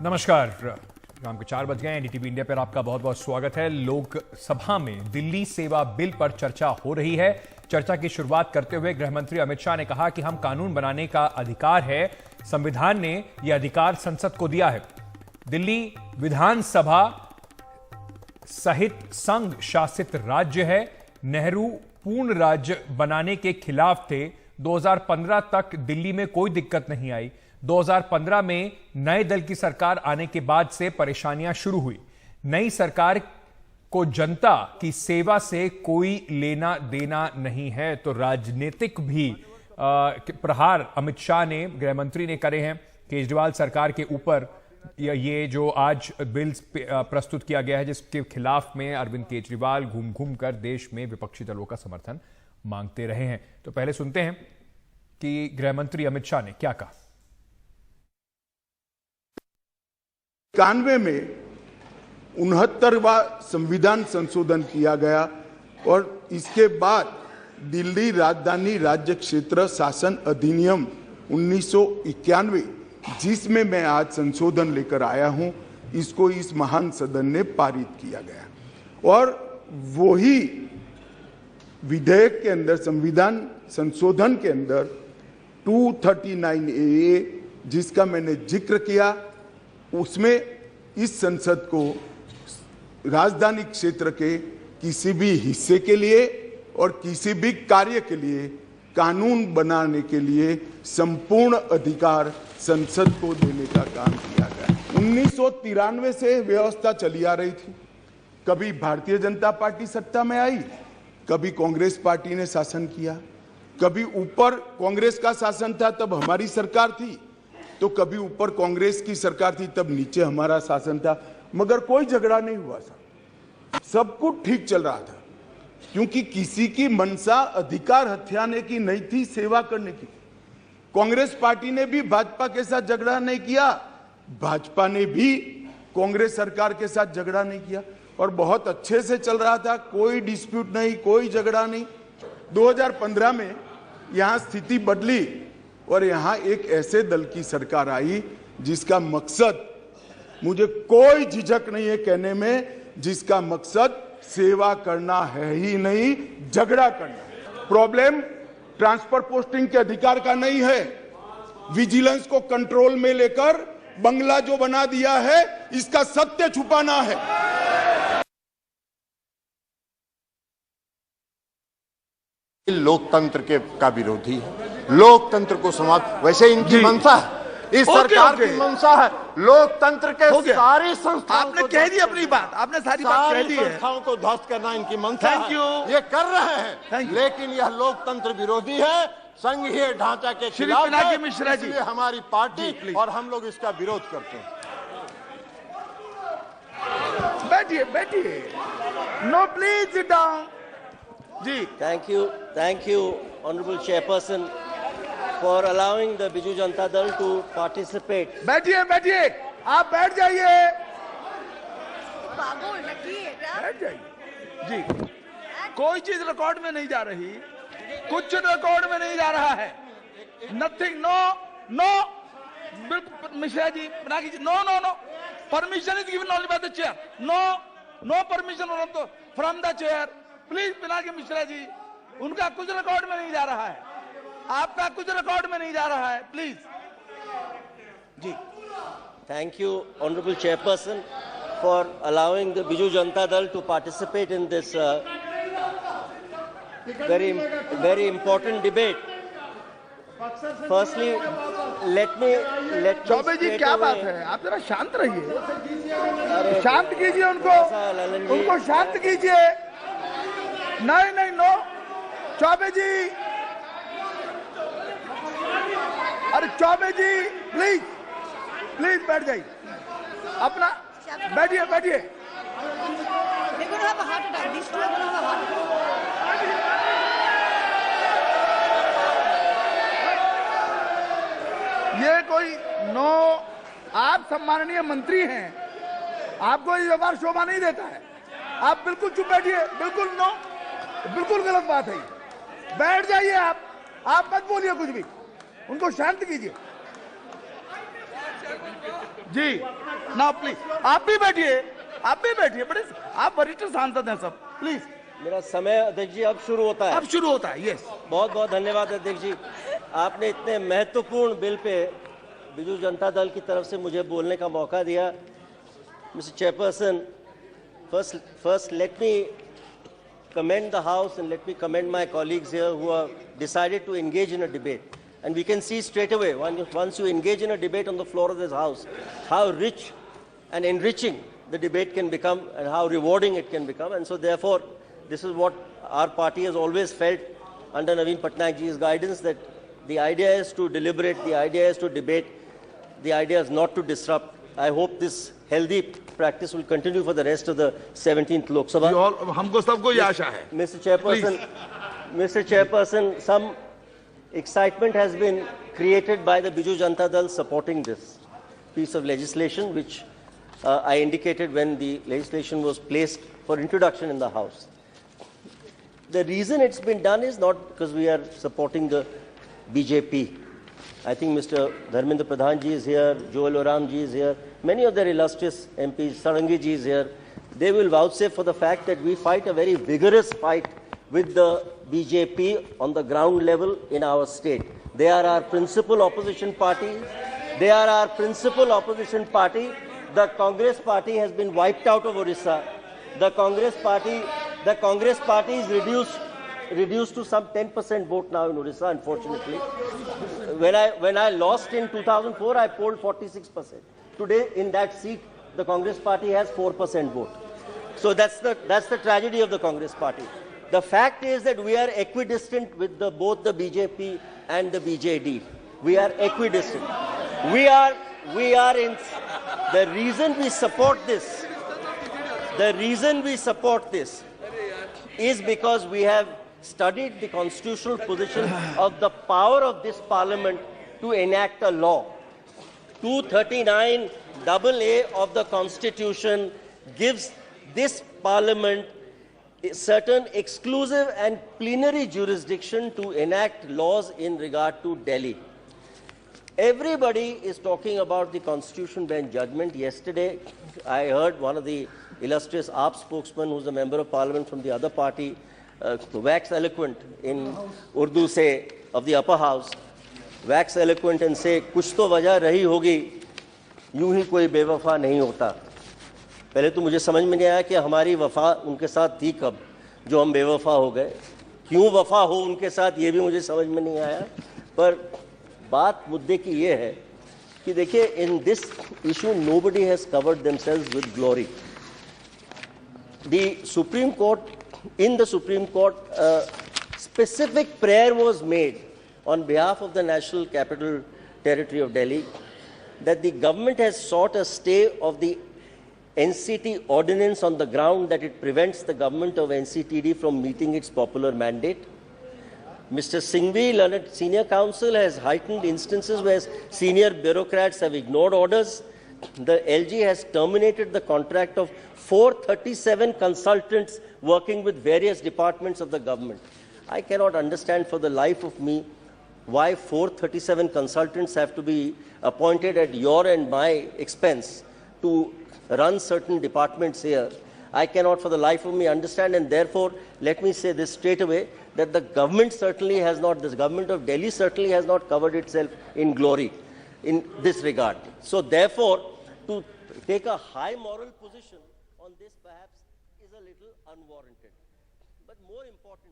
नमस्कार, शाम के 4 बज गए। एनडीटीवी इंडिया पर आपका बहुत बहुत स्वागत है। लोकसभा में दिल्ली सेवा बिल पर चर्चा हो रही है। चर्चा की शुरुआत करते हुए गृह मंत्री अमित शाह ने कहा कि हम कानून बनाने का अधिकार है, संविधान ने यह अधिकार संसद को दिया है। दिल्ली विधानसभा सहित संघ शासित राज्य है। नेहरू पूर्ण राज्य बनाने के खिलाफ थे। 2015 तक दिल्ली में कोई दिक्कत नहीं आई। 2015 में नए दल की सरकार आने के बाद से परेशानियां शुरू हुई। नई सरकार को जनता की सेवा से कोई लेना देना नहीं है। तो राजनीतिक भी प्रहार अमित शाह ने, गृह मंत्री ने करे हैं केजरीवाल सरकार के ऊपर। ये जो आज बिल प्रस्तुत किया गया है जिसके खिलाफ में अरविंद केजरीवाल घूम घूम कर देश में विपक्षी दलों का समर्थन मांगते रहे हैं। तो पहले सुनते हैं कि गृह मंत्री अमित शाह ने क्या कहा। 91 में 69वां संविधान संशोधन किया गया और इसके बाद दिल्ली राजधानी राज्य क्षेत्र शासन अधिनियम 1991, जिसमें मैं आज संशोधन लेकर आया हूं, इसको इस महान सदन ने पारित किया गया। और वही विधेयक के अंदर, संविधान संशोधन के अंदर 239A, जिसका मैंने जिक्र किया, उसमें इस संसद को राजधानी क्षेत्र के किसी भी हिस्से के लिए और किसी भी कार्य के लिए कानून बनाने के लिए संपूर्ण अधिकार संसद को देने का काम किया गया। 1993 से व्यवस्था चली आ रही थी। कभी भारतीय जनता पार्टी सत्ता में आई, कभी कांग्रेस पार्टी ने शासन किया। कभी ऊपर कांग्रेस का शासन था तब हमारी सरकार थी, तो कभी ऊपर कांग्रेस की सरकार थी तब नीचे हमारा शासन था, मगर कोई झगड़ा नहीं हुआ था। सब कुछ ठीक चल रहा था, क्योंकि किसी की मंशा अधिकार हथियाने की नहीं थी, सेवा करने की। कांग्रेस पार्टी ने भी भाजपा के साथ झगड़ा नहीं किया, भाजपा ने भी कांग्रेस सरकार के साथ झगड़ा नहीं किया और बहुत अच्छे से चल रहा था। कोई डिस्प्यूट नहीं, कोई झगड़ा नहीं। 2015 में यहां स्थिति बदली और यहां एक ऐसे दल की सरकार आई जिसका मकसद, मुझे कोई झिझक नहीं है कहने में, जिसका मकसद सेवा करना है ही नहीं, झगड़ा करना। प्रॉब्लम ट्रांसफर पोस्टिंग के अधिकार का नहीं है, विजिलेंस को कंट्रोल में लेकर बंगला जो बना दिया है, इसका सत्य छुपाना है। लोकतंत्र का विरोधी है, लोकतंत्र को समाप्त, वैसे इनकी मंशा है, इस सरकार की मंशा है लोकतंत्र के सारी संस्थाओं। आपने कह दी अपनी बात, आपने सारी बात कह दी है। संस्थाओं को ध्वस्त करना इनकी मंशा है, ये कर रहे हैं, लेकिन यह लोकतंत्र विरोधी है, संघीय ढांचा के खिलाफ है। मिश्रा जी, इसलिए हमारी पार्टी और हम लोग इसका विरोध करते हैं। बैठिए बैठिए, नो प्लीज सिट डाउन जी। Thank you, Honorable Chairperson, for allowing the Biju Janata Dal to participate. बैठिए बैठिए, आप बैठ जाइए, बैठ जाइए जी। कोई चीज रिकॉर्ड में नहीं जा रही, कुछ रिकॉर्ड में नहीं जा रहा है। नथिंग, नो मिश्रा जी, बना कीजिए। No permission is given only by the chair. No permission from the chair. Please Pinaki Mishra ji, उनका कुछ रिकॉर्ड में नहीं जा रहा है, आपका कुछ रिकॉर्ड में नहीं जा रहा है, प्लीज जी। Thank you, Honorable Chairperson, for allowing the Biju Janata Dal to participate in this very important debate. Firstly, let me Choubey ji, क्या बात है? आप जरा शांत रहिए, शांत कीजिए उनको शांत कीजिए। नहीं, नो चौबे जी, अरे चौबे जी, प्लीज बैठ जाइए, अपना बैठिए। ये कोई आप सम्माननीय मंत्री हैं, आपको ये व्यवहार शोभा नहीं देता है। आप बिल्कुल चुप बैठिए, बिल्कुल गलत बात है। बैठ जाइए, आप मत बोलिए कुछ भी, उनको शांत कीजिए जी। ना प्लीज, आप भी बैठिए, बड़े आप वरिष्ठ सांसद हैं सब, प्लीज। मेरा समय अध्यक्ष जी अब शुरू होता है। अब शुरू होता है, यस। बहुत बहुत धन्यवाद अध्यक्ष जी, आपने इतने महत्वपूर्ण बिल पे बिजू जनता दल की तरफ से मुझे बोलने का मौका दिया। Mister chairperson, first let me commend the House and let me commend my colleagues here who have decided to engage in a debate. And we can see straight away, once you engage in a debate on the floor of this House, how rich and enriching the debate can become and how rewarding it can become. And so therefore, this is what our party has always felt under Naveen Patnaik ji's guidance, that the idea is to deliberate, the idea is to debate, the idea is not to disrupt. I hope this healthy practice will continue for the rest of the 17th Lok Sabha. हमको सबको ये आशा है। Mr. Chairperson, some excitement has been created by the Biju Janata Dal supporting this piece of legislation, which I indicated when the legislation was placed for introduction in the House. The reason it's been done is not because we are supporting the BJP. I think Mr. Dharmendra Pradhan ji is here, Joel Oram ji is here, many of their illustrious MPs, Sarangi ji is here. They will vouchsafe for the fact that we fight a very vigorous fight with the BJP on the ground level in our state. They are our principal opposition party. The Congress party has been wiped out of Orissa. The Congress party is reduced to some 10% vote now in Orissa, unfortunately. When I lost in 2004, I polled 46%. Today, in that seat, the Congress party has 4% vote. So that's the tragedy of the Congress party. The fact is that we are equidistant with both the BJP and the BJD. We are equidistant. We are in. The reason we support this is because we have studied the constitutional position of the power of this parliament to enact a law. 239AA of the Constitution gives this parliament a certain exclusive and plenary jurisdiction to enact laws in regard to Delhi. Everybody is talking about the Constitution Bench judgment. Yesterday, I heard one of the illustrious AAP spokesman, who's a member of parliament from the other party, wax eloquent in Urdu say of the upper house, wax eloquent and say, कुछ तो वजह रही होगी, यूं ही कोई बेवफा नहीं होता. पहले तो मुझे समझ में नहीं आया कि हमारी वफा उनके साथ थी कब, जो हम बेवफा हो गए. क्यों वफा हो उनके साथ, ये भी मुझे समझ में नहीं आया. पर बात मुद्दे की ये है कि देखिए, in this issue nobody has covered themselves with glory. The Supreme Court, in the Supreme Court, specific prayer was made on behalf of the National Capital Territory of Delhi that the government has sought a stay of the NCT ordinance on the ground that it prevents the government of NCTD from meeting its popular mandate. Mr. Singhvi, learned senior counsel, has heightened instances where senior bureaucrats have ignored orders. The LG has terminated the contract of 437 consultants working with various departments of the government. I cannot understand for the life of me why 437 consultants have to be appointed at your and my expense to run certain departments here. I cannot for the life of me understand, and therefore let me say this straight away, that the government the government of Delhi certainly has not covered itself in glory in this regard. So therefore, to take a high moral position on this perhaps is a little unwarranted. But more important,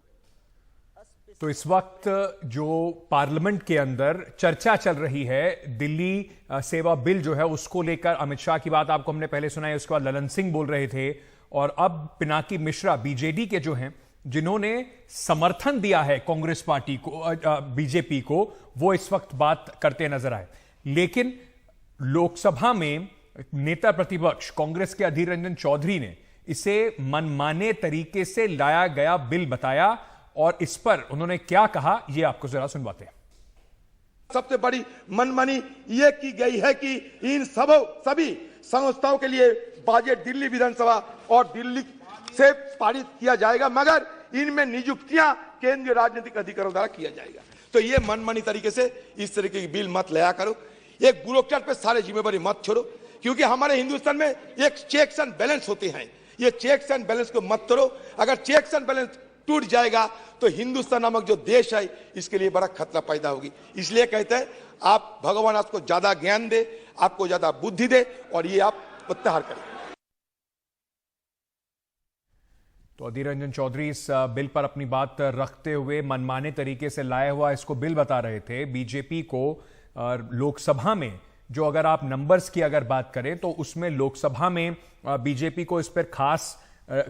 तो इस वक्त जो parliament के अंदर चर्चा चल रही है, दिल्ली सेवा बिल जो है उसको लेकर अमित शाह की बात आपको हमने पहले सुनाई, उसके बाद ललन सिंह बोल रहे थे, और अब पिनाकी मिश्रा बीजेडी के जो हैं, जिन्होंने समर्थन दिया है कांग्रेस पार्टी को, बीजेपी को, वो इस वक्त बात करते नजर आए. लेकिन लोकसभा में नेता प्रतिपक्ष कांग्रेस के अधीर रंजन चौधरी ने इसे मनमाने तरीके से लाया गया बिल बताया, और इस पर उन्होंने क्या कहा ये आपको जरा सुनवाते हैं. सबसे बड़ी मनमानी ये की गई है कि इन सभी संस्थाओं के लिए बजट दिल्ली विधानसभा और दिल्ली से पारित किया जाएगा, मगर इनमें नियुक्तियां केंद्रीय राजनीतिक अधिकारियों द्वारा किया जाएगा. तो ये मनमानी तरीके से इस तरीके की बिल मत लाया करो. एक ब्यूरोक्रेट पे सारे जिम्मेवारी मत छोड़ो. क्योंकि हमारे हिंदुस्तान में एक चेक्स एंड बैलेंस होते हैं, ये चेक्स एंड बैलेंस को मत तोड़ो। अगर चेक्स एंड बैलेंस टूट जाएगा तो हिंदुस्तान नामक जो देश है इसके लिए बड़ा खतरा पैदा होगी। इसलिए कहते हैं आप भगवान आपको ज्यादा ज्ञान दे, आपको ज्यादा बुद्धि दे और ये आप प्रत्याहार करें। तो अधीर रंजन चौधरी इस बिल पर अपनी बात रखते हुए मनमाने तरीके से लाया हुआ इसको बिल बता रहे थे। बीजेपी को लोकसभा में जो अगर आप नंबर्स की अगर बात करें तो उसमें लोकसभा में बीजेपी को इस पर खास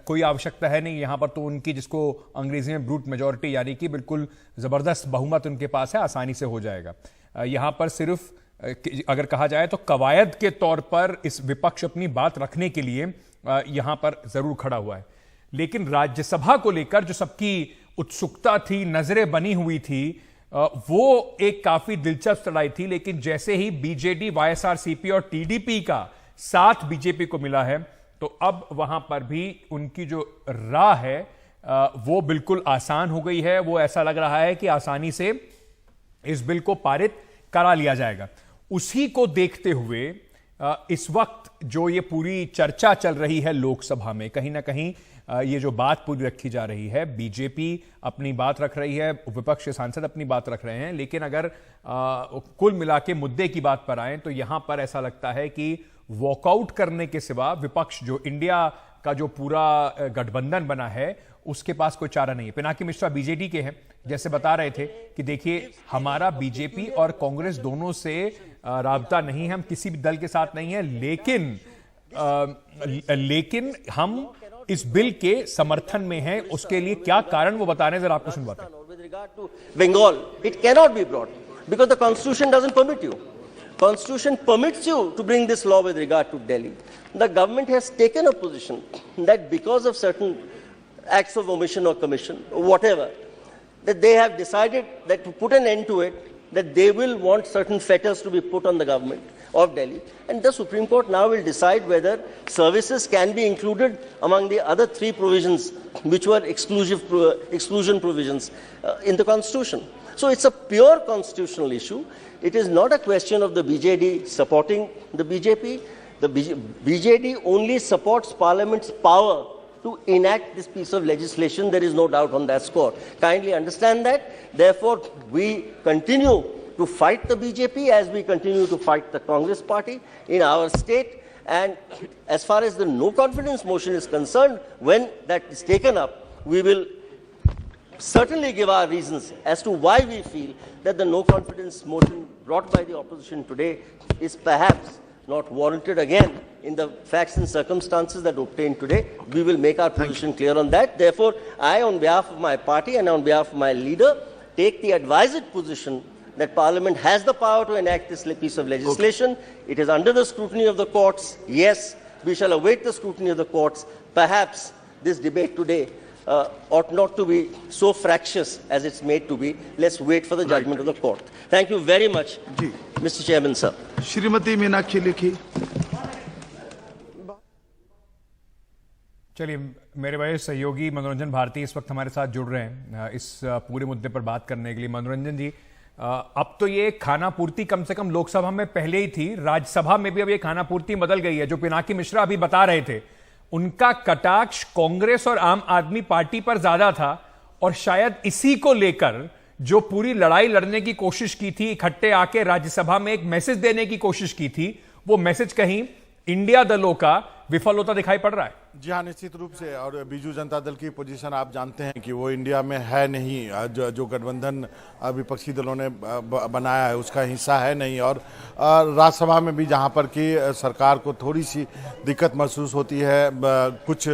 कोई आवश्यकता है नहीं। यहां पर तो उनकी जिसको अंग्रेजी में ब्रूट मेजॉरिटी यानी कि बिल्कुल जबरदस्त बहुमत उनके पास है, आसानी से हो जाएगा। यहां पर सिर्फ अगर कहा जाए तो कवायद के तौर पर इस विपक्ष अपनी बात रखने के लिए यहां पर जरूर खड़ा हुआ है। लेकिन राज्यसभा को लेकर जो सबकी उत्सुकता थी, नजरें बनी हुई थी, वो एक काफी दिलचस्प लड़ाई थी। लेकिन जैसे ही बीजेडी, वाईएसआरसीपी और टीडीपी का साथ बीजेपी को मिला है तो अब वहां पर भी उनकी जो राह है वो बिल्कुल आसान हो गई है। वो ऐसा लग रहा है कि आसानी से इस बिल को पारित करा लिया जाएगा। उसी को देखते हुए इस वक्त जो ये पूरी चर्चा चल रही है लोकसभा में, कहीं ना कहीं ये जो बात पूरी रखी जा रही है, बीजेपी अपनी बात रख रही है, विपक्ष के सांसद अपनी बात रख रहे हैं, लेकिन अगर कुल मिला के मुद्दे की बात पर आए तो यहां पर ऐसा लगता है कि वॉकआउट करने के सिवा विपक्ष जो इंडिया का जो पूरा गठबंधन बना है उसके पास कोई चारा नहीं है। पिनाकी मिश्रा बीजेडी के हैं, जैसे बता रहे थे कि देखिए हमारा बीजेपी और कांग्रेस दोनों से राबता नहीं है, हम किसी भी दल के साथ नहीं है, लेकिन हम इस बिल के समर्थन में हैं। उसके लिए क्या कारण वो बता रहे हैं, जरा आपको सुनवाते हैं। With regard to Bengal, it cannot be brought because the constitution doesn't permit you. Constitution permits you to bring this law with regard to Delhi. The government has taken a position that because of certain acts of omission or commission or whatever, that they have decided that to put an end to it, that they will want certain fetters to be put on the government of Delhi, and the Supreme Court now will decide whether services can be included among the other three provisions which were exclusion provisions in the Constitution. So it's a pure constitutional issue. It is not a question of the BJD supporting the BJP. The BJD only supports Parliament's power to enact this piece of legislation. There is no doubt on that score. Kindly understand that. Therefore, we continue to fight the BJP as we continue to fight the Congress party in our state. And as far as the no confidence motion is concerned, when that is taken up, we will certainly give our reasons as to why we feel that the no confidence motion brought by the opposition today is perhaps not warranted again in the facts and circumstances that obtained today. We will make our position clear on that. Therefore, I, on behalf of my party and on behalf of my leader, take the advised position that Parliament has the power to enact this piece of legislation. It is under the scrutiny of the courts. Yes, we shall await the scrutiny of the courts. Perhaps this debate today ought not to be so fractious as it's made to be. Let's wait for the judgment of the court. Thank you very much, Mr. Chairman, sir. Shrimati Meenakshi Lekhi. चलिए, मेरे भाई सहयोगी मनोरंजन भारती इस वक्त हमारे साथ जुड़ रहे हैं इस पूरे मुद्दे पर बात करने के लिए। मनोरंजन जी, अब तो ये खाना पूर्ति कम से कम लोकसभा में पहले ही थी, राज्यसभा में भी अब ये खाना पूर्ति बदल गई है। जो पिनाकी मिश्रा अभी बता रहे थे, उनका कटाक्ष कांग्रेस और आम आदमी पार्टी पर ज्यादा था और शायद इसी को लेकर जो पूरी लड़ाई लड़ने की कोशिश की थी, इकट्ठे आके राज्यसभा में एक मैसेज देने की कोशिश की थी, वो मैसेज कहीं इंडिया दलों का विफल होता दिखाई पड़ रहा है। जी हाँ, निश्चित रूप से। और बीजू जनता दल की पोजीशन आप जानते हैं कि वो इंडिया में है नहीं, जो गठबंधन विपक्षी दलों ने बनाया है उसका हिस्सा है नहीं। और राज्यसभा में भी जहाँ पर कि सरकार को थोड़ी सी दिक्कत महसूस होती है कुछ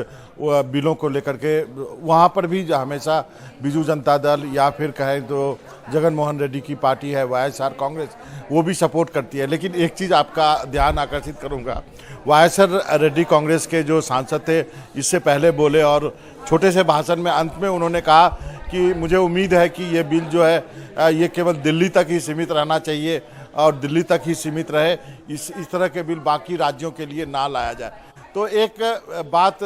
बिलों को लेकर के, वहाँ पर भी हमेशा बीजू जनता दल या फिर कहें तो जगन मोहन रेड्डी की पार्टी है वाईएसआर कांग्रेस, वो भी सपोर्ट करती है। लेकिन एक चीज़ आपका ध्यान आकर्षित करूँगा, वाईएसआर रेड्डी कांग्रेस के जो सांसद थे इससे पहले बोले और छोटे से भाषण में अंत में उन्होंने कहा कि मुझे उम्मीद है कि ये बिल जो है ये केवल दिल्ली तक ही सीमित रहना चाहिए और दिल्ली तक ही सीमित रहे, इस तरह के बिल बाकी राज्यों के लिए ना लाया जाए। तो एक बात,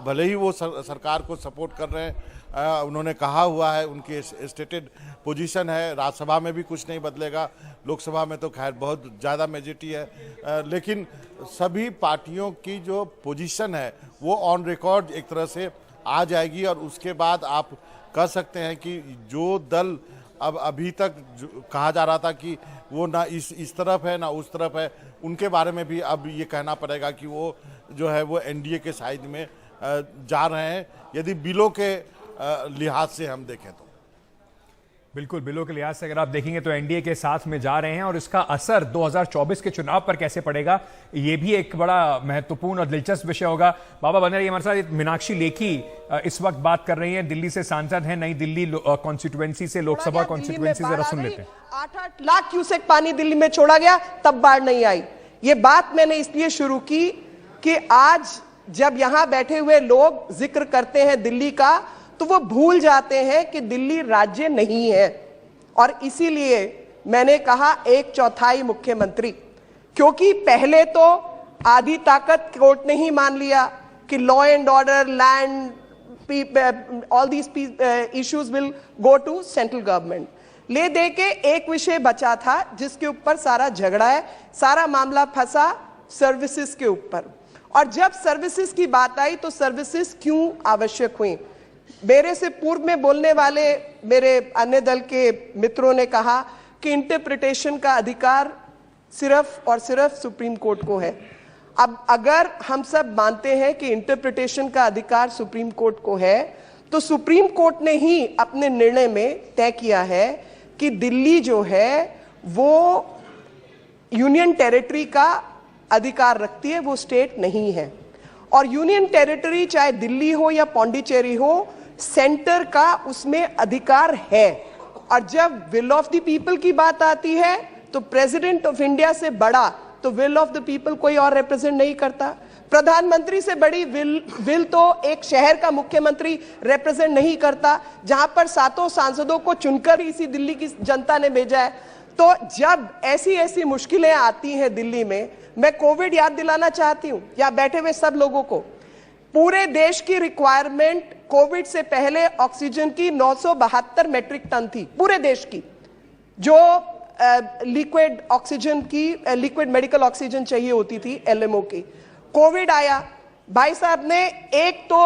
भले ही वो सरकार को सपोर्ट कर रहे हैं उन्होंने कहा हुआ है, उनकी स्टेटेड पोजीशन है। राज्यसभा में भी कुछ नहीं बदलेगा, लोकसभा में तो खैर बहुत ज़्यादा मेजॉरिटी है, लेकिन सभी पार्टियों की जो पोजीशन है वो ऑन रिकॉर्ड एक तरह से आ जाएगी। और उसके बाद आप कह सकते हैं कि जो दल अब अभी तक कहा जा रहा था कि वो ना इस तरफ है ना उस तरफ है, उनके बारे में भी अब ये कहना पड़ेगा कि वो जो है वो एनडीए के साइड में जा रहे हैं, यदि बिलों के लिहाज से हम देखें तो। बिल्कुल, बिलों के लिहाज से अगर आप देखेंगे तो एनडीए के साथ में जा रहे हैं, और इसका असर 2024 के चुनाव पर कैसे पड़ेगा ये भी एक बड़ा महत्वपूर्ण और दिलचस्प विषय होगा। बाबा बने रहिए हमारे साथ। मीनाक्षी लेखी इस वक्त बात कर रही हैं, दिल्ली से सांसद हैं, नई दिल्ली कॉन्स्टिट्यूएंसी से, लोकसभा कॉन्स्टिट्यूएंसी से। सुन लेते हैं। 8-8 लाख क्यूसेक पानी दिल्ली में छोड़ा गया, तब बाढ़ नहीं आई। ये बात मैंने इसलिए शुरू की कि आज जब यहां बैठे हुए लोग जिक्र करते हैं दिल्ली का, तो वो भूल जाते हैं कि दिल्ली राज्य नहीं है। और इसीलिए मैंने कहा 1/4 मुख्यमंत्री, क्योंकि पहले तो आधी ताकत कोर्ट ने ही मान लिया कि law and order, land, all these issues will go to central government. ले दे के एक विषय बचा था जिसके ऊपर सारा झगड़ा है, सारा मामला फंसा सर्विसेज के ऊपर। और जब सर्विसेज की बात आई तो सर्विसेज क्यों आवश्यक हुई? मेरे से पूर्व में बोलने वाले मेरे अन्य दल के मित्रों ने कहा कि इंटरप्रिटेशन का अधिकार सिर्फ और सिर्फ सुप्रीम कोर्ट को है। अब अगर हम सब मानते हैं कि इंटरप्रिटेशन का अधिकार सुप्रीम कोर्ट को है, तो सुप्रीम कोर्ट ने ही अपने निर्णय में तय किया है कि दिल्ली जो है वो यूनियन टेरिटरी का अधिकार रखती है, वो स्टेट नहीं है। और यूनियन टेरिटरी चाहे दिल्ली हो या पौंडीचेरी हो, सेंटर का उसमें अधिकार है। और जब विल ऑफ द पीपल की बात आती है तो प्रेसिडेंट ऑफ इंडिया से बड़ा तो विल ऑफ द पीपल कोई और रिप्रेजेंट नहीं करता। प्रधानमंत्री से बड़ी विल तो एक शहर का मुख्यमंत्री रिप्रेजेंट नहीं करता, जहां पर 7 सांसदों को चुनकर इसी दिल्ली की जनता ने भेजा है। तो जब ऐसी ऐसी मुश्किलें आती हैं दिल्ली में, मैं कोविड याद दिलाना चाहती हूं या बैठे हुए सब लोगों को, पूरे देश की रिक्वायरमेंट कोविड से पहले ऑक्सीजन की 972 मेट्रिक टन थी, पूरे देश की, जो लिक्विड ऑक्सीजन की, लिक्विड मेडिकल ऑक्सीजन चाहिए होती थी एलएमओ की। कोविड आया, भाई साहब ने एक तो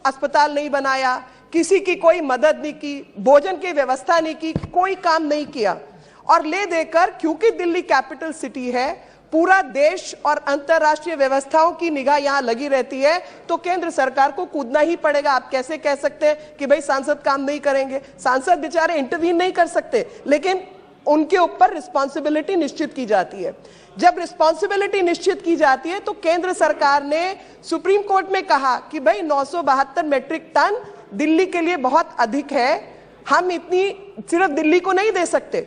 अस्पताल नहीं बनाया, किसी की कोई मदद नहीं की, भोजन की व्यवस्था नहीं की, कोई काम नहीं किया। और ले देकर, क्योंकि दिल्ली कैपिटल सिटी है, पूरा देश और अंतरराष्ट्रीय व्यवस्थाओं की निगाह यहां लगी रहती है, तो केंद्र सरकार को कूदना ही पड़ेगा। आप कैसे कह सकते हैं कि भाई सांसद काम नहीं करेंगे? सांसद बेचारे इंटरवीन नहीं कर सकते, लेकिन उनके ऊपर रिस्पॉन्सिबिलिटी निश्चित की जाती है। जब रिस्पॉन्सिबिलिटी निश्चित की जाती है तो केंद्र सरकार ने सुप्रीम कोर्ट में कहा कि भाई 972 मैट्रिक टन दिल्ली के लिए बहुत अधिक है, हम इतनी सिर्फ दिल्ली को नहीं दे सकते,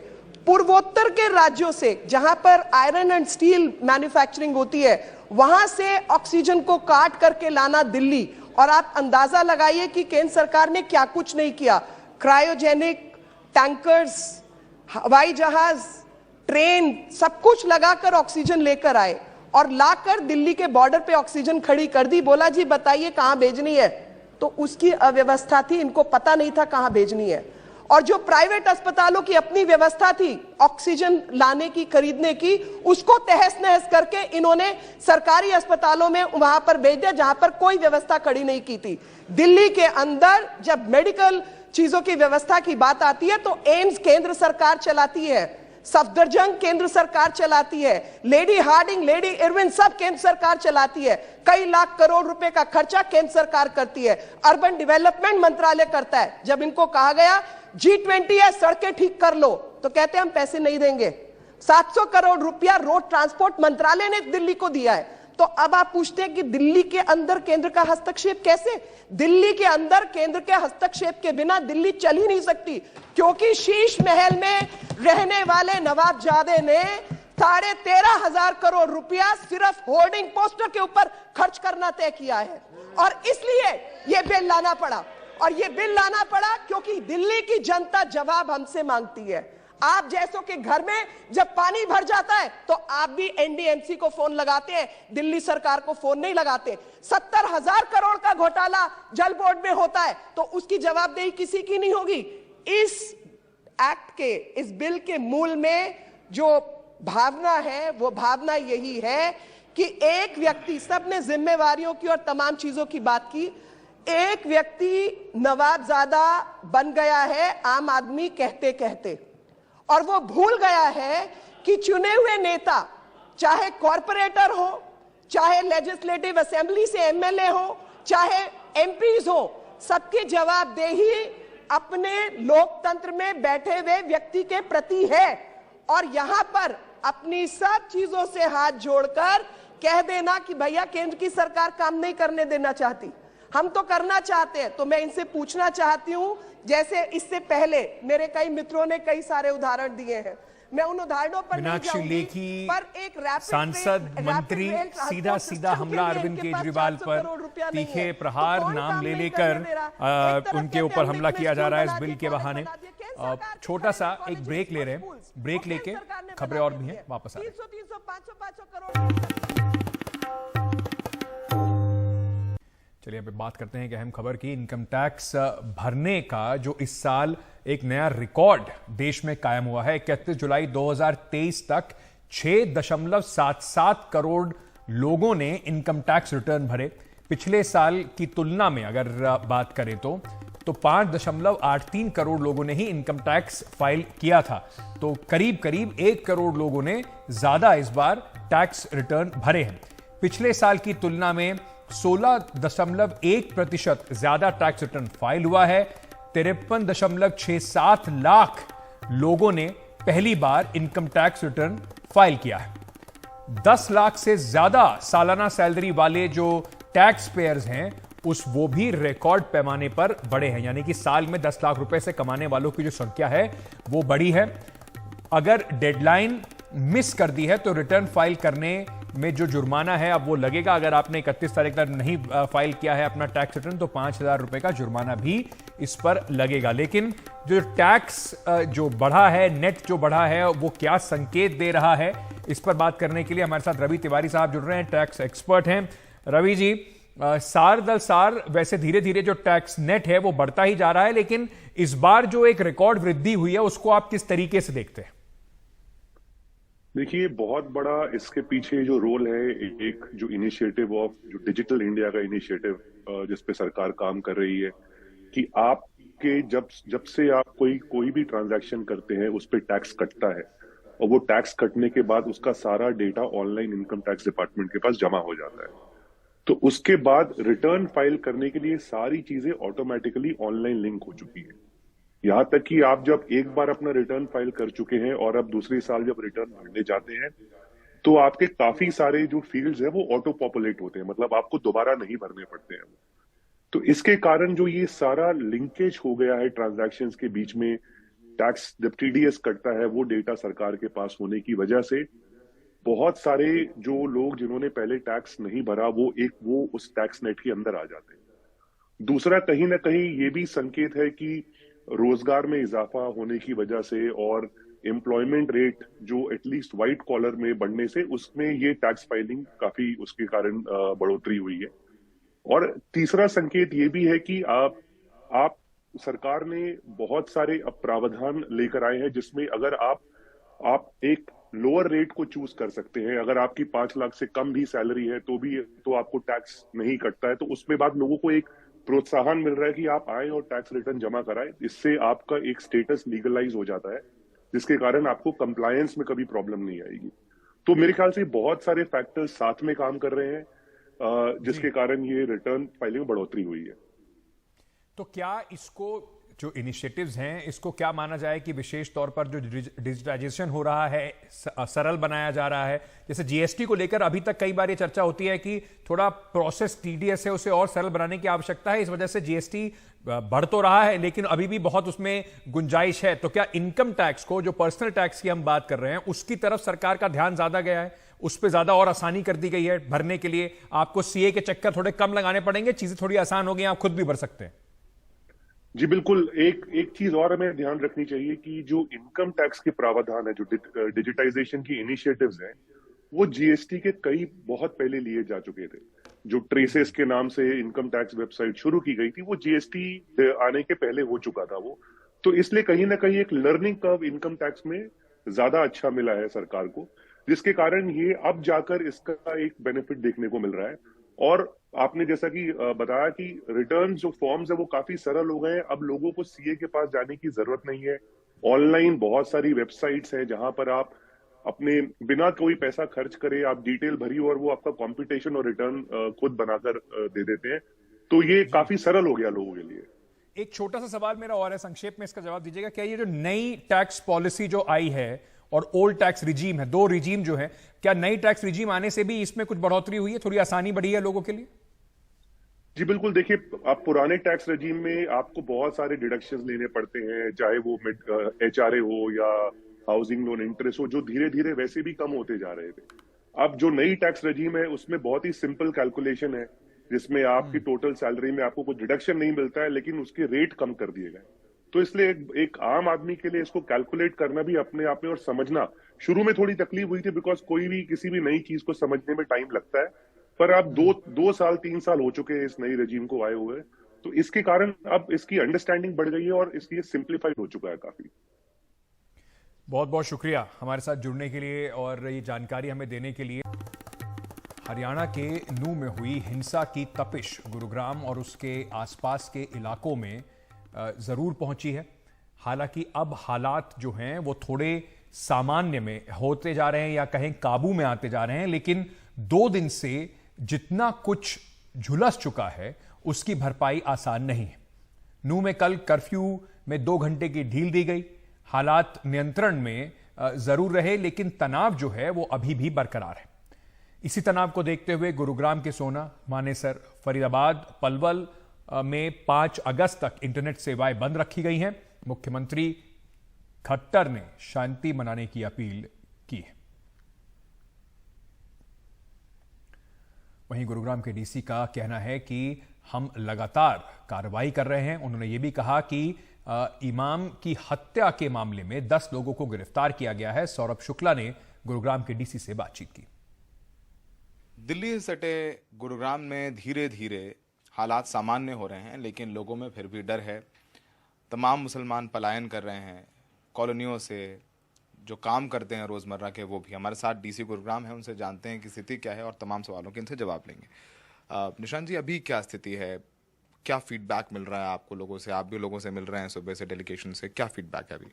पूर्वोत्तर के राज्यों से जहां पर आयरन एंड स्टील मैन्युफैक्चरिंग होती है, वहां से ऑक्सीजन को काट करके लाना दिल्ली। और आप अंदाजा लगाइए कि केंद्र सरकार ने क्या कुछ नहीं किया। क्रायोजेनिक टैंकर्स, हवाई जहाज, ट्रेन, सब कुछ लगाकर ऑक्सीजन लेकर आए और लाकर दिल्ली के बॉर्डर पे ऑक्सीजन खड़ी कर दी। बोला जी बताइए कहां भेजनी है, तो उसकी अव्यवस्था थी, इनको पता नहीं था कहां भेजनी है। और जो प्राइवेट अस्पतालों की अपनी व्यवस्था थी ऑक्सीजन लाने की, खरीदने की, उसको तहस नहस करके इन्होंने सरकारी अस्पतालों में वहां पर भेज दिया जहां पर कोई व्यवस्था खड़ी नहीं की थी। दिल्ली के अंदर जब मेडिकल चीजों की व्यवस्था की बात आती है तो एम्स केंद्र सरकार चलाती है, सफदरजंग केंद्र सरकार चलाती है, लेडी हार्डिंग, लेडी इरविन सब केंद्र सरकार चलाती है। कई लाख करोड़ रुपए का खर्चा केंद्र सरकार करती है, अर्बन डेवलपमेंट मंत्रालय करता है। जब इनको कहा गया G20 है, सड़कें ठीक कर लो, तो कहते हैं हम पैसे नहीं देंगे। 700 करोड़ रुपया रोड ट्रांसपोर्ट मंत्रालय ने दिल्ली को दिया है। तो अब आप पूछते हैं कि दिल्ली के अंदर केंद्र का हस्तक्षेप कैसे? दिल्ली के अंदर केंद्र के हस्तक्षेप के बिना दिल्ली चल ही नहीं सकती, क्योंकि शीश महल में रहने वाले नवाबजादे ने 13,500 करोड़ रुपया सिर्फ होर्डिंग पोस्टर के ऊपर खर्च करना तय किया है। और इसलिए यह बिल लाना पड़ा, और यह बिल लाना पड़ा क्योंकि दिल्ली की जनता जवाब हमसे मांगती है। आप जैसों के घर में जब पानी भर जाता है तो आप भी एनडीएमसी को फोन लगाते हैं, दिल्ली सरकार को फोन नहीं लगाते। 70,000 करोड़ का घोटाला जल बोर्ड में होता है तो उसकी जवाबदेही किसी की नहीं होगी। इस एक्ट के, इस बिल के मूल में जो भावना है वो भावना यही है कि एक व्यक्ति, सबने जिम्मेवारियों की और तमाम चीजों की बात की, एक व्यक्ति नवाबजादा बन गया है आम आदमी कहते कहते, और वो भूल गया है कि चुने हुए नेता चाहे कॉरपोरेटर हो, चाहे लेजिस्लेटिव असेंबली से एमएलए हो, चाहे एमपीज हो, सबकी जवाबदेही अपने लोकतंत्र में बैठे हुए व्यक्ति के प्रति है। और यहां पर अपनी सब चीजों से हाथ जोड़कर कह देना कि भैया केंद्र की सरकार काम नहीं करने देना चाहती, हम तो करना चाहते हैं। तो मैं इनसे पूछना चाहती हूं, जैसे इससे पहले मेरे कई मित्रों ने कई सारे उदाहरण दिए हैं, मैं उन उदाहरणों पर नहीं जाऊंगी, पर एक सांसद मंत्री सीधा सीधा हमला अरविंद केजरीवाल पर, तीखे प्रहार नाम ले लेकर उनके ऊपर हमला किया जा रहा है इस बिल के बहाने। छोटा सा एक ब्रेक ले रहे हैं, ब्रेक लेके खबरें और भी हैं, वापस आ रहे हैं। 300-500 करोड़। चलिए अब बात करते हैं कि अहम खबर की। इनकम टैक्स भरने का जो इस साल एक नया रिकॉर्ड देश में कायम हुआ है। 31 जुलाई 2023 तक 6.77 करोड़ लोगों ने इनकम टैक्स रिटर्न भरे। पिछले साल की तुलना में अगर बात करें तो 5.83 करोड़ लोगों ने ही इनकम टैक्स फाइल किया था। तो करीब करीब 1 करोड़ लोगों ने ज्यादा इस बार टैक्स रिटर्न भरे हैं। पिछले साल की तुलना में 16.1% ज्यादा टैक्स रिटर्न फाइल हुआ है। 53.67 लाख लोगों ने पहली बार इनकम टैक्स रिटर्न फाइल किया है। 10 लाख से ज्यादा सालाना सैलरी वाले जो टैक्स पेयर्स हैं वो भी रिकॉर्ड पैमाने पर बढ़े हैं, यानी कि साल में 10 लाख रुपए से कमाने वालों की जो संख्या है वो बढ़ी है। अगर डेडलाइन मिस कर दी है तो रिटर्न फाइल करने में जो जुर्माना है अब वो लगेगा। अगर आपने 31 तारीख तक नहीं फाइल किया है अपना टैक्स रिटर्न तो 5,000 रुपए का जुर्माना भी इस पर लगेगा। लेकिन जो टैक्स जो बढ़ा है, नेट जो बढ़ा है, वो क्या संकेत दे रहा है, इस पर बात करने के लिए हमारे साथ रवि तिवारी साहब जुड़ रहे हैं, टैक्स एक्सपर्ट हैं। रवि जी, साल दर साल वैसे धीरे धीरे जो टैक्स नेट है वो बढ़ता ही जा रहा है, लेकिन इस बार जो एक रिकॉर्ड वृद्धि हुई है उसको आप किस तरीके से देखते हैं? देखिए, बहुत बड़ा इसके पीछे जो रोल है, एक जो इनिशिएटिव ऑफ जो डिजिटल इंडिया का इनिशिएटिव जिस पे सरकार काम कर रही है कि आपके जब से आप कोई भी ट्रांजैक्शन करते हैं उस पे टैक्स कटता है और वो टैक्स कटने के बाद उसका सारा data online income tax department के पास जमा हो जाता है। तो उसके बाद रिटर्न फाइल करने के लिए सारी चीजें ऑटोमेटिकली ऑनलाइन लिंक हो चुकी है। यहां तक कि आप जब एक बार अपना रिटर्न फाइल कर चुके हैं और अब दूसरे साल जब रिटर्न भरने जाते हैं तो आपके काफी सारे जो फील्ड्स हैं वो ऑटो पॉपुलेट होते हैं, मतलब आपको दोबारा नहीं भरने पड़ते हैं। तो इसके कारण जो ये सारा लिंकेज हो गया है ट्रांजैक्शंस के बीच में, टैक्स जब टीडीएस कटता है वो डेटा सरकार के पास होने की वजह से बहुत सारे जो लोग जिन्होंने पहले टैक्स नहीं भरा वो उस टैक्स नेट के अंदर आ जाते हैं। दूसरा, कहीं ना कहीं ये भी संकेत है कि रोजगार में इजाफा होने की वजह से और एम्प्लॉयमेंट रेट जो एटलीस्ट व्हाइट कॉलर में बढ़ने से उसमें ये टैक्स फाइलिंग काफी उसके कारण बढ़ोतरी हुई है। और तीसरा संकेत ये भी है कि आप सरकार ने बहुत सारे प्रावधान लेकर आए हैं जिसमें अगर आप एक लोअर रेट को चूज कर सकते हैं। अगर आपकी 5 लाख से कम भी सैलरी है तो आपको टैक्स नहीं कटता है। तो उसमें बाद लोगों को एक प्रोत्साहन मिल रहा है कि आप आए और टैक्स रिटर्न जमा कराएं। इससे आपका एक स्टेटस लीगलाइज हो जाता है जिसके कारण आपको कंप्लायंस में कभी प्रॉब्लम नहीं आएगी। तो मेरे ख्याल से बहुत सारे फैक्टर्स साथ में काम कर रहे हैं जिसके कारण ये रिटर्न फाइलिंग बढ़ोतरी हुई है। तो क्या इसको जो इनिशिएटिव्स हैं इसको क्या माना जाए कि विशेष तौर पर जो डिजिटाइजेशन हो रहा है, सरल बनाया जा रहा है? जैसे जीएसटी को लेकर अभी तक कई बार ये चर्चा होती है कि थोड़ा प्रोसेस टीडीएस है उसे और सरल बनाने की आवश्यकता है, इस वजह से जीएसटी बढ़ तो रहा है लेकिन अभी भी बहुत उसमें गुंजाइश है। तो क्या इनकम टैक्स को, जो पर्सनल टैक्स की हम बात कर रहे हैं, उसकी तरफ सरकार का ध्यान ज्यादा गया है, उस पर ज्यादा और आसानी कर दी गई है भरने के लिए? आपको सीए के चक्कर थोड़े कम लगाने पड़ेंगे, चीजें थोड़ी आसान हो गई, आप खुद भी भर सकते हैं? जी बिल्कुल। एक चीज और हमें ध्यान रखनी चाहिए कि जो इनकम टैक्स के प्रावधान है, जो डिजिटाइजेशन की इनिशिएटिव्स हैं, वो जीएसटी के कई बहुत पहले लिए जा चुके थे। जो ट्रेसेस के नाम से इनकम टैक्स वेबसाइट शुरू की गई थी, वो जीएसटी आने के पहले हो चुका था वो। तो इसलिए कहीं ना कहीं एक लर्निंग कर्व इनकम टैक्स में ज्यादा अच्छा मिला है सरकार को, जिसके कारण ये अब जाकर इसका एक बेनिफिट देखने को मिल रहा है। और आपने जैसा कि बताया कि रिटर्न जो फॉर्म्स है वो काफी सरल हो गए हैं। अब लोगों को सीए के पास जाने की जरूरत नहीं है। ऑनलाइन बहुत सारी वेबसाइट्स हैं जहां पर आप अपने बिना कोई पैसा खर्च करे आप डिटेल भरी और वो आपका कॉम्पिटिशन और रिटर्न खुद बनाकर दे देते हैं। तो ये काफी सरल हो गया लोगों के लिए। एक छोटा सा सवाल मेरा और है, संक्षेप में इसका जवाब दीजिएगा। क्या ये जो नई टैक्स पॉलिसी जो आई है और ओल्ड टैक्स रिजीम है, दो रिजीम जो है, क्या नई टैक्स रिजीम आने से भी इसमें कुछ बढ़ोतरी हुई है, थोड़ी आसानी बढ़ी है लोगों के लिए? जी बिल्कुल। देखिए, आप पुराने टैक्स रेजिम में आपको बहुत सारे डिडक्शंस लेने पड़ते हैं, चाहे वो एचआरए हो या हाउसिंग लोन इंटरेस्ट हो, जो धीरे धीरे वैसे भी कम होते जा रहे थे। अब जो नई टैक्स रेजिम है उसमें बहुत ही सिंपल कैलकुलेशन है, जिसमें आपकी टोटल सैलरी में आपको कोई डिडक्शन नहीं मिलता है, लेकिन उसके रेट कम कर दिए गए। तो इसलिए एक आम आदमी के लिए इसको कैलकुलेट करना भी अपने आप में और समझना, शुरू में थोड़ी तकलीफ हुई थी, बिकॉज कोई भी किसी भी नई चीज को समझने में टाइम लगता है। पर अब दो साल 3 साल हो चुके हैं इस नई रेजिम को आए हुए, तो इसके कारण अब इसकी अंडरस्टैंडिंग बढ़ गई है और इसलिए सिंप्लीफाइड हो चुका है काफी। बहुत बहुत शुक्रिया हमारे साथ जुड़ने के लिए और ये जानकारी हमें देने के लिए। हरियाणा के नूह में हुई हिंसा की तपिश गुरुग्राम और उसके आसपास के इलाकों में जरूर पहुंची है। हालांकि अब हालात जो हैं वो थोड़े सामान्य में होते जा रहे हैं या कहें काबू में आते जा रहे हैं, लेकिन 2 दिन से जितना कुछ झुलस चुका है उसकी भरपाई आसान नहीं है। नूह में कल कर्फ्यू में 2 घंटे की ढील दी गई। हालात नियंत्रण में जरूर रहे, लेकिन तनाव जो है वो अभी भी बरकरार है। इसी तनाव को देखते हुए गुरुग्राम के सोना, मानेसर, फरीदाबाद, पलवल में 5 अगस्त तक इंटरनेट सेवाएं बंद रखी गई हैं। मुख्यमंत्री खट्टर ने शांति मनाने की अपील की है। वहीं गुरुग्राम के डीसी का कहना है कि हम लगातार कार्रवाई कर रहे हैं। उन्होंने ये भी कहा कि इमाम की हत्या के मामले में 10 लोगों को गिरफ्तार किया गया है। सौरभ शुक्ला ने गुरुग्राम के डीसी से बातचीत की। दिल्ली से सटे गुरुग्राम में धीरे धीरे हालात सामान्य हो रहे हैं, लेकिन लोगों में फिर भी डर है। तमाम मुसलमान पलायन कर रहे हैं कॉलोनियों से, जो काम करते हैं रोज़मर्रा के वो भी। हमारे साथ डीसी गुरुग्राम है, उनसे जानते हैं कि स्थिति क्या है और तमाम सवालों के इनसे जवाब लेंगे। निशांत जी, अभी क्या स्थिति है, क्या फीडबैक मिल रहा है आपको लोगों से? आप भी लोगों से मिल रहे हैं सुबह से, डेलीगेशन से, क्या फीडबैक है अभी?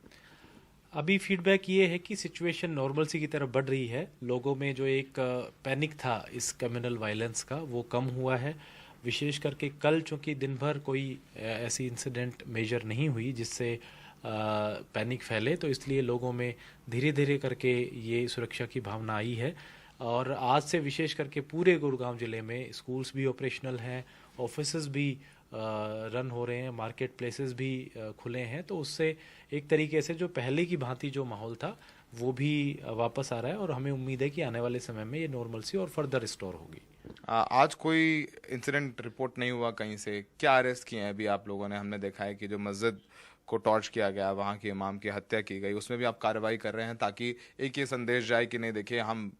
अभी फीडबैक ये है कि सिचुएशन नॉर्मलसी की तरफ बढ़ रही है। लोगों में जो एक पैनिक था इस कम्युनल वायलेंस का, वो कम हुआ है। विशेष करके कल चूँकि दिन भर कोई ऐसी इंसिडेंट मेजर नहीं हुई जिससे पैनिक फैले, तो इसलिए लोगों में धीरे धीरे करके ये सुरक्षा की भावना आई है। और आज से विशेष करके पूरे गुरुग्राम ज़िले में स्कूल्स भी ऑपरेशनल हैं, ऑफिसेज भी रन हो रहे हैं, मार्केट प्लेसेस भी खुले हैं। तो उससे एक तरीके से जो पहले की भांति जो माहौल था वो भी वापस आ रहा है और हमें उम्मीद है कि आने वाले समय में ये नॉर्मलसी और फर्दर रिस्टोर होगी। आज कोई इंसिडेंट रिपोर्ट नहीं हुआ कहीं से? क्या अरेस्ट किए हैं अभी आप लोगों ने? हमने देखा है कि जो मस्जिद को टॉर्च किया गया, वहाँ के इमाम की हत्या की गई, उसमें भी आप कार्रवाई कर रहे हैं ताकि एक ये संदेश जाए कि नहीं, देखिए हम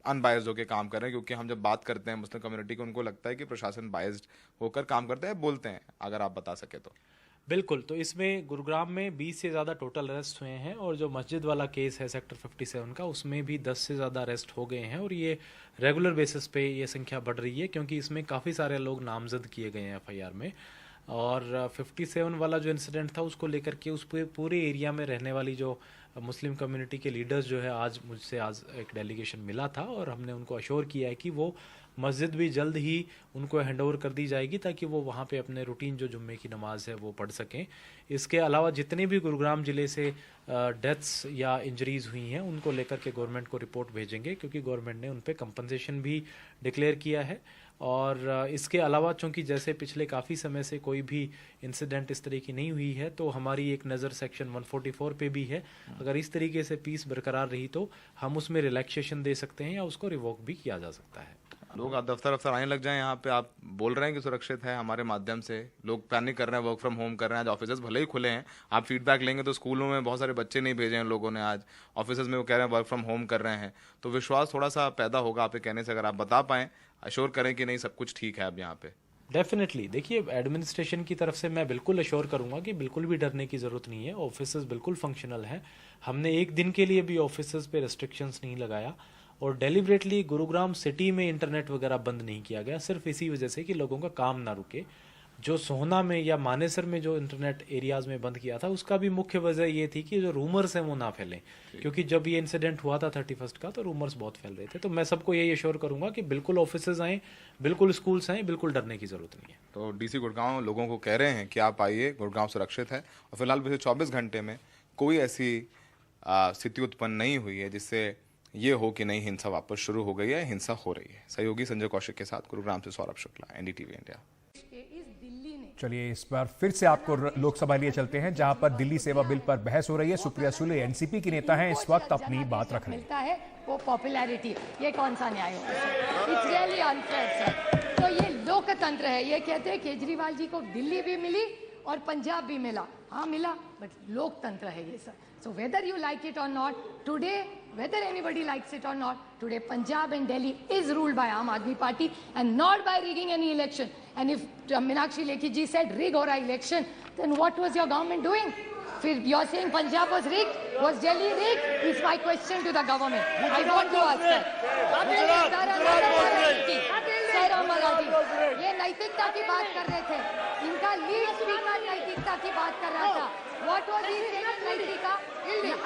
अनबायस्ड होकर काम कर रहे हैं। क्योंकि हम जब बात करते हैं मुस्लिम कम्युनिटी को, उनको लगता है कि प्रशासन बायस्ड होकर काम करता है, बोलते हैं। अगर आप बता सके तो। बिल्कुल। तो इसमें गुरुग्राम में 20 से ज़्यादा टोटल अरेस्ट हुए हैं और जो मस्जिद वाला केस है सेक्टर 57 का, उसमें भी 10 से ज़्यादा अरेस्ट हो गए हैं। और ये रेगुलर बेसिस पे ये संख्या बढ़ रही है क्योंकि इसमें काफ़ी सारे लोग नामजद किए गए हैं एफआईआर में। और 57 वाला जो इंसिडेंट था उसको लेकर के उस पूरे एरिया में रहने वाली जो मुस्लिम कम्युनिटी के लीडर्स जो है, आज मुझसे एक डेलीगेशन मिला था और हमने उनको अश्योर किया है कि वो मस्जिद भी जल्द ही उनको हैंडओवर कर दी जाएगी ताकि वो वहाँ पे अपने रूटीन जो जुम्मे की नमाज है वो पढ़ सकें। इसके अलावा जितने भी गुरुग्राम ज़िले से डेथ्स या इंजरीज़ हुई हैं उनको लेकर के गवर्नमेंट को रिपोर्ट भेजेंगे, क्योंकि गवर्नमेंट ने उन पर कंपनसेशन भी डिक्लेयर किया है। और इसके अलावा चूँकि जैसे पिछले काफ़ी समय से कोई भी इंसिडेंट इस तरह की नहीं हुई है, तो हमारी एक नज़र सेक्शन 144 पे भी है। अगर इस तरीके से पीस बरकरार रही तो हम उसमें रिलैक्सेशन दे सकते हैं या उसको रिवोक भी किया जा सकता है। लोग दफ्तर आने लग जाएं यहाँ पे। आप बोल रहे हैं कि सुरक्षित है, हमारे माध्यम से लोग प्लानिंग कर रहे हैं, वर्क फ्रॉम होम कर रहे हैं। आज ऑफिस भले ही खुले हैं, आप फीडबैक लेंगे तो स्कूलों में बहुत सारे बच्चे नहीं भेजे हैं लोगों ने, आज ऑफिस में वो कह रहे हैं वर्क फ्रॉम होम कर रहे हैं। तो विश्वास थोड़ा सा पैदा होगा आपके कहने से, अगर आप बता पाएं, अश्योर करें कि नहीं सब कुछ ठीक है अब यहाँ पे। डेफिनेटली देखिए, एडमिनिस्ट्रेशन की तरफ से मैं बिल्कुल अश्योर करूंगा कि बिल्कुल भी डरने की ज़रूरत नहीं है। ऑफिसेज बिल्कुल फंक्शनल हैं। हमने एक दिन के लिए भी ऑफिसेज पे रेस्ट्रिक्शंस नहीं लगाया और डेलिबरेटली गुरुग्राम सिटी में इंटरनेट वगैरह बंद नहीं किया गया, सिर्फ इसी वजह से कि लोगों का काम ना रुके। जो सोहना में या मानेसर में जो इंटरनेट एरियाज में बंद किया था, उसका भी मुख्य वजह ये थी कि जो रूमर्स हैं वो ना फैलें, क्योंकि जब ये इंसिडेंट हुआ था 31 का तो रूमर्स बहुत फैल रहे थे। तो मैं सबको यही अश्योर करूंगा कि बिल्कुल ऑफिसेज आएँ, बिल्कुल स्कूल्स आएँ, बिल्कुल डरने की जरूरत नहीं है। तो डीसी गुड़गांव लोगों को कह रहे हैं कि आप आइए, गुड़गांव सुरक्षित है और फिलहाल पिछले 24 घंटे में कोई ऐसी स्थिति उत्पन्न नहीं हुई है जिससे ये हो कि नहीं हिंसा वापस शुरू हो गई है, हिंसा हो रही है। सहयोगी संजय कौशिक के साथ गुरुग्राम से सौरभ शुक्ला, एनडीटीवी इंडिया। चलिए इस बार फिर से आपको लोकसभा लिए चलते हैं, जहां पर दिल्ली सेवा बिल पर बहस हो रही है। सुप्रिया सुले एनसीपी की नेता हैं, इस वक्त अपनी बात रख रही मिलता है वो पॉपुलैरिटी, ये कौन सा न्याय होगा? It's really unfair sir. तो ये लोकतंत्र है। ये कहते हैं केजरीवाल जी को दिल्ली भी मिली और पंजाब भी मिला, हाँ मिला, बट लोकतंत्र है ये sir. So whether you like it or not, today, whether anybody likes it or not, today Punjab and Delhi is ruled by Aam Aadmi Party and not by rigging any election. And if Meenakshi Lekhi ji said rig or election, then what was your government doing? You're saying Punjab was rigged? Was Delhi rigged? Is my question to the government. I want to ask that. Sir Amalaji, ये नैतिकता की बात कर रहे थे। इनका lead speaker नैतिकता की बात कर रहा था। What was he saying? नैतिकता?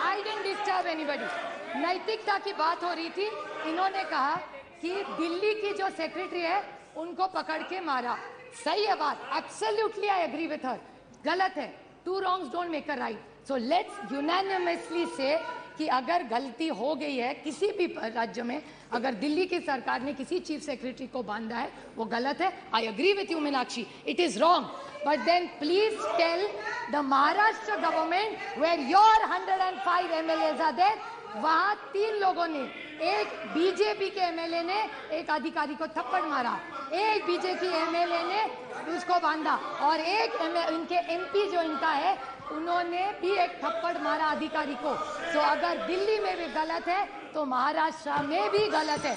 I didn't disturb anybody. नैतिकता की बात हो रही थी। इन्होंने कहा कि दिल्ली की जो सेक्रेटरी है उनको पकड़ के मारा। सही है बात, absolutely I agree with her. गलत है, two wrongs don't make a right. So let's unanimously say कि अगर गलती हो गई है किसी भी राज्य में, अगर दिल्ली की सरकार ने किसी चीफ सेक्रेटरी को बांधा है वो गलत है। I agree with you Meenakshi, it is wrong, but then please tell the Maharashtra government where your 105 MLAs are there, वहां 3 लोगों ने, एक बीजेपी के एमएलए ने एक अधिकारी को थप्पड़ मारा, एक बीजेपी एमएलए ने उसको बांधा और एक इनके एमपी जो इनका है उन्होंने भी एक थप्पड़ मारा अधिकारी को। तो अगर दिल्ली में भी गलत है तो महाराष्ट्र में भी गलत है।